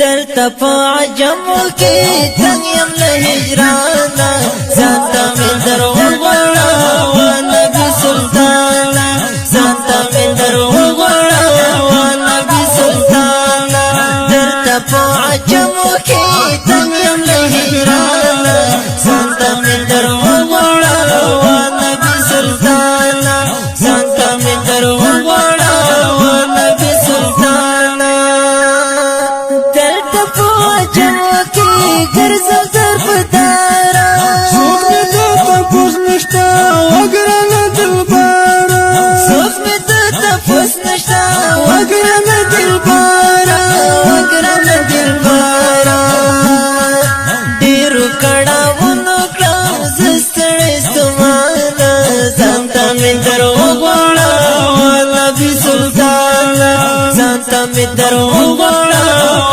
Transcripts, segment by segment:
دلتا پا عجمو کی تنگیم لہجرانا زانتا من در غوڑا و نبی سلطانا زانتا من در غوڑا و نبی سلطانا دلتا پا عجمو کی تنگیم لہجرانا زانتا من در غوڑا و نبی سلطانا زانتا من در غوڑا و نبی سلطانا دلتا پا عجمو کی گرزو ضرب دارا سوف می دلتا پوز نشتا وگران دلبارا سوف می دلتا پوز نشتا وگران دلبارا وگران دلبارا دیرو کڑا ونو کرام زستڑی استمانا زانتا من در غوڑا و نبی سلطانا زانتا من در غوڑا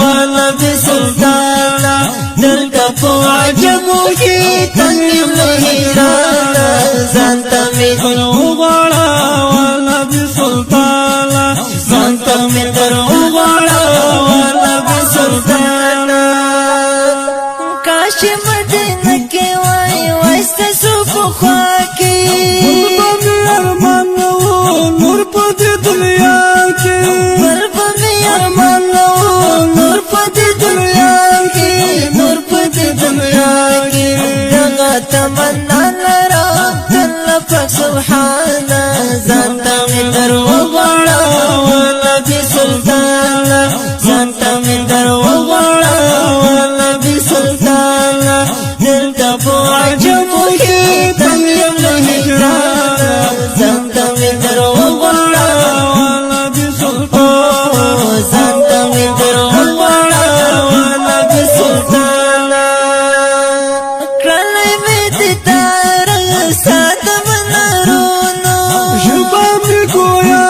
و نبی سلطانا دلتا پو عجمو کی تنگیم لہیرانا زانتا من در غوڑا و نبی سلطانا زانتا من در غوڑا و نبی سلطانا کاش مدینہ کے وائی وائستا سوکو خواکی قربانی ارمان نو نور پا دی دنیا کی قربانی ارمان نو نور پا دی دنیا کی نور پا دی دنیا کی دنگا تمنا لرام دل پاک سبحانا زانتا من در غوڑا و نبی سلطانا زانتا من در غوڑا و نبی سلطانا دلتا پو عجمو کی تنگیم لہجرانا زانتا من در غوڑا و نبی سلطانا زانتا من در غوڑا و نبی سلطانا کرلی می دیدار سات منارونو جبا می گویا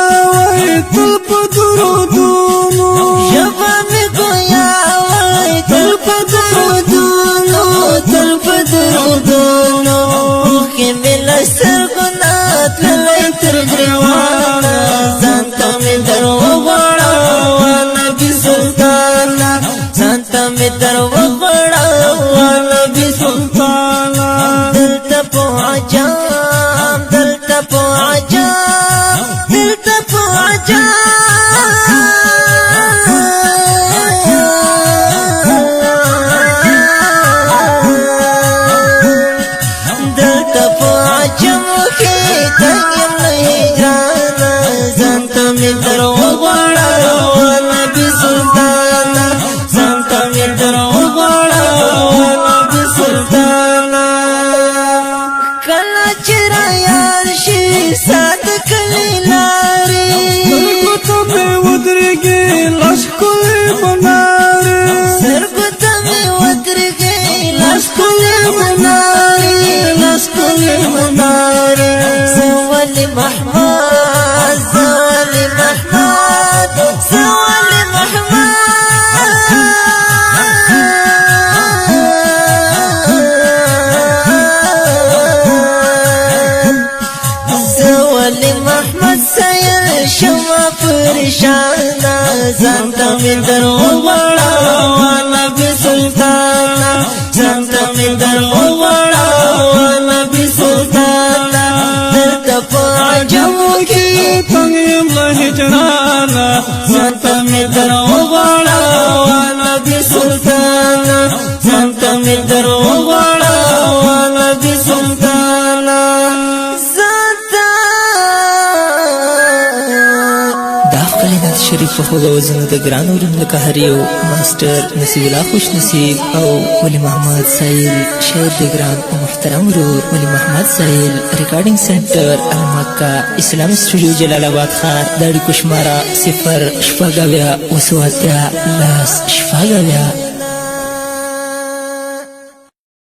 وی تل پا درودونو جبا می گویا وی تل پا درودونو تل پا درودونو اوخی می لسر گنات للی تر گریوانا زانتا می در غوڑا و نبی سلطانا زانتا می در غوڑا و نبی سلطانا دلتا پو عجام دلتا پو عجام دلتا پو عجام دلتا پو عجمو کی تنگیم لہجرانا زانتا من در غوڑا و نبی سلطانا زانتا من در غوڑا و نبی سلطانا کلا چرا یار شی سات کلی لاری سرگوتا میں ودرگی لشکولی مناری سرگوتا میں ودرگی لشکولی مناری لشکولی مناری زوالی محمد زوالی محمد زوالی محمد زوالی محمد سیل شما پریشانا زانتا من در غوڑا و نبی سلطانا زانتا من در غوڑا و نبی سلطانا دلتا پا عجمو کی تنگیم لہجرانا زانتا من در غوڑا و نبی سلطانا زانتا من در غوڑا و نبی سلطانا زانتا دا خپل نعت شریف په خوږه وزنو د ګرانو ورونو لکه هر یو ماسټر نصیب الله خوش نصیب او ولی محمد سایل شاعر د ګران او محترم ورور ولی محمد سایل ریکارډینګ سنټر المکه اسلامي سټوډیو جلال آباد ښار د اړیکو شماره 0 شپږ اویا اوسه اتیا 10 شپږ اویا